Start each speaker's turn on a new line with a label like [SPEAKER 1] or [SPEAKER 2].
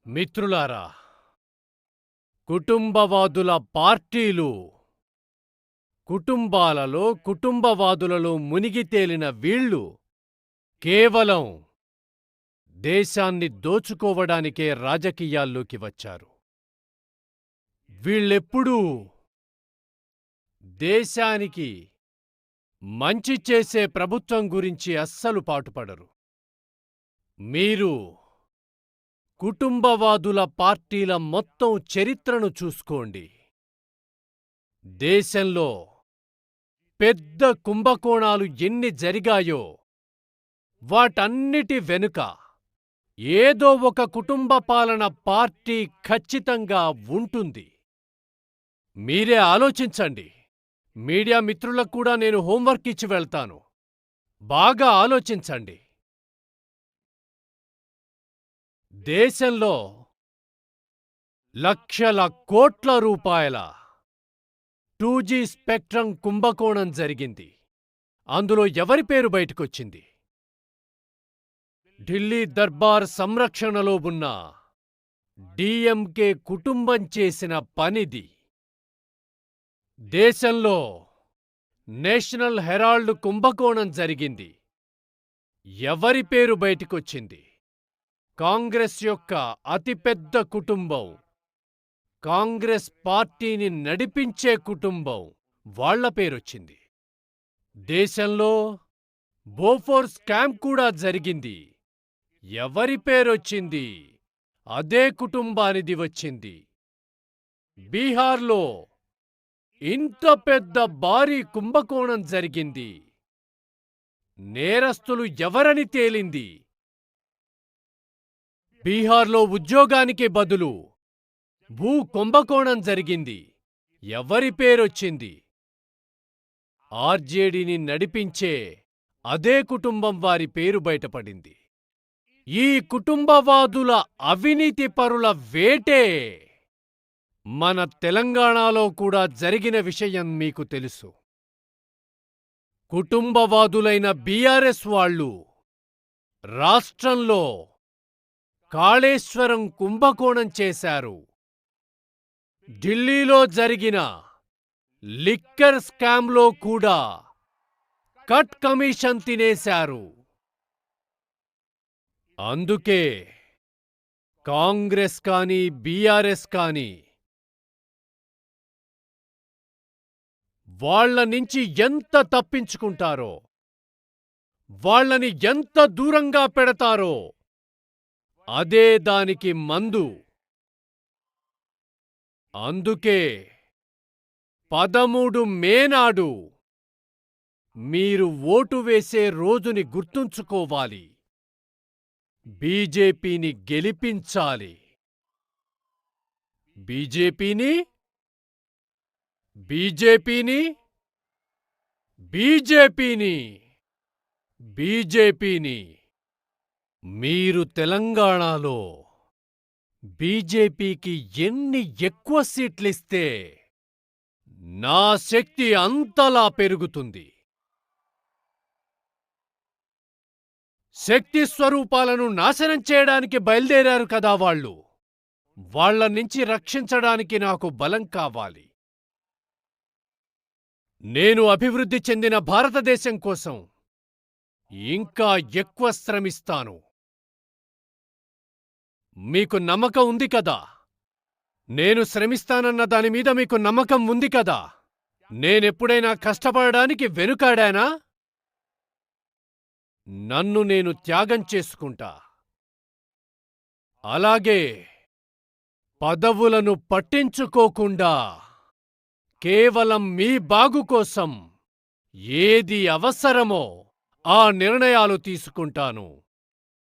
[SPEAKER 1] మిత్రులారా, కుటుంబవాదుల పార్టీలు కుటుంబాలలో కుటుంబవాదులలో మునిగి తేలిన వీళ్ళు కేవలం దేశాన్ని దోచుకోవడానికే రాజకీయాల్లోకి వచ్చారు. వీళ్ళెప్పుడూ దేశానికి మంచి చేసే ప్రభుత్వం గురించి అస్సలు పాటుపడరు. మీరు కుటుంబవాదుల పార్టీల మొత్తం చరిత్రను చూసుకోండి. దేశంలో పెద్ద కుంభకోణాలు ఎన్ని జరిగాయో వాటన్నిటి వెనుక ఏదో ఒక కుటుంబ పాలన పార్టీ ఖచ్చితంగా ఉంటుంది. మీరే ఆలోచించండి. మీడియా మిత్రులకు కూడా నేను హోంవర్క్ ఇచ్చి వెళ్తాను. బాగా ఆలోచించండి. దేశంలో లక్షల కోట్ల రూపాయల 2G స్పెక్ట్రమ్ కుంభకోణం జరిగింది. అందులో ఎవరి పేరు బయటకొచ్చింది? ఢిల్లీ దర్బార్ సంరక్షణలో ఉన్న DMK కుటుంబం చేసిన పనిది. దేశంలో నేషనల్ హెరాల్డ్ కుంభకోణం జరిగింది. ఎవరి పేరు బయటకొచ్చింది? కాంగ్రెస్ యొక్క అతిపెద్ద కుటుంబం, కాంగ్రెస్ పార్టీని నడిపించే కుటుంబం, వాళ్ల పేరొచ్చింది. దేశంలో బోఫోర్ స్కామ్ కూడా జరిగింది. ఎవరి పేరొచ్చింది? అదే కుటుంబానిది వచ్చింది. బీహార్లో ఇంత పెద్ద భారీ కుంభకోణం జరిగింది. నేరస్తులు ఎవరని తేలింది. బీహార్లో ఉద్యోగానికి బదులు భూ కుంభకోణం జరిగింది. ఎవరి పేరొచ్చింది? ఆర్జేడీని నడిపించే అదే కుటుంబం వారి పేరు బయటపడింది. ఈ కుటుంబవాదుల అవినీతిపరుల వేటే మన తెలంగాణలో కూడా జరిగిన విషయం మీకు తెలుసు. కుటుంబవాదులైన బీఆర్ఎస్ వాళ్ళు రాష్ట్రంలో కాళేశ్వరం కుంభకోణం చేశారు. ఢిల్లీలో జరిగిన లిక్కర్ స్కామ్లో కూడా కట్ కమిషన్ తినేశారు. అందుకే కాంగ్రెస్ కానీ బీఆర్ఎస్ కానీ వాళ్ల నుంచి ఎంత తప్పించుకుంటారో, వాళ్లని ఎంత దూరంగా పెడతారో అదే దానికి మందు. అందుకే 13 మే నాడు మీరు ఓటు వేసే రోజుని గుర్తుంచుకోవాలి. బీజేపీని గెలిపించాలి. బీజేపీని బీజేపీని బీజేపీని బీజేపీని మీరు తెలంగాణలో బీజేపీకి ఎన్ని ఎక్కువ సీట్లిస్తే నా శక్తి అంతలా పెరుగుతుంది. శక్తి స్వరూపాలను నాశనం చేయడానికి బయలుదేరారు కదా వాళ్ళు. వాళ్ల నుంచి రక్షించడానికి నాకు బలం కావాలి. నేను అభివృద్ధి చెందిన భారతదేశం కోసం ఇంకా ఎక్కువ శ్రమిస్తాను. మీకు నమ్మకం ఉంది కదా? నేను శ్రమిస్తానన్న దానిమీద మీకు నమ్మకం ఉంది కదా? నేనెప్పుడైనా కష్టపడడానికి వెనుకాడానా? నన్ను నేను త్యాగం చేసుకుంటా. అలాగే పదవులను పట్టించుకోకుండా కేవలం మీ బాగు కోసం ఏది అవసరమో ఆ నిర్ణయాలు తీసుకుంటాను.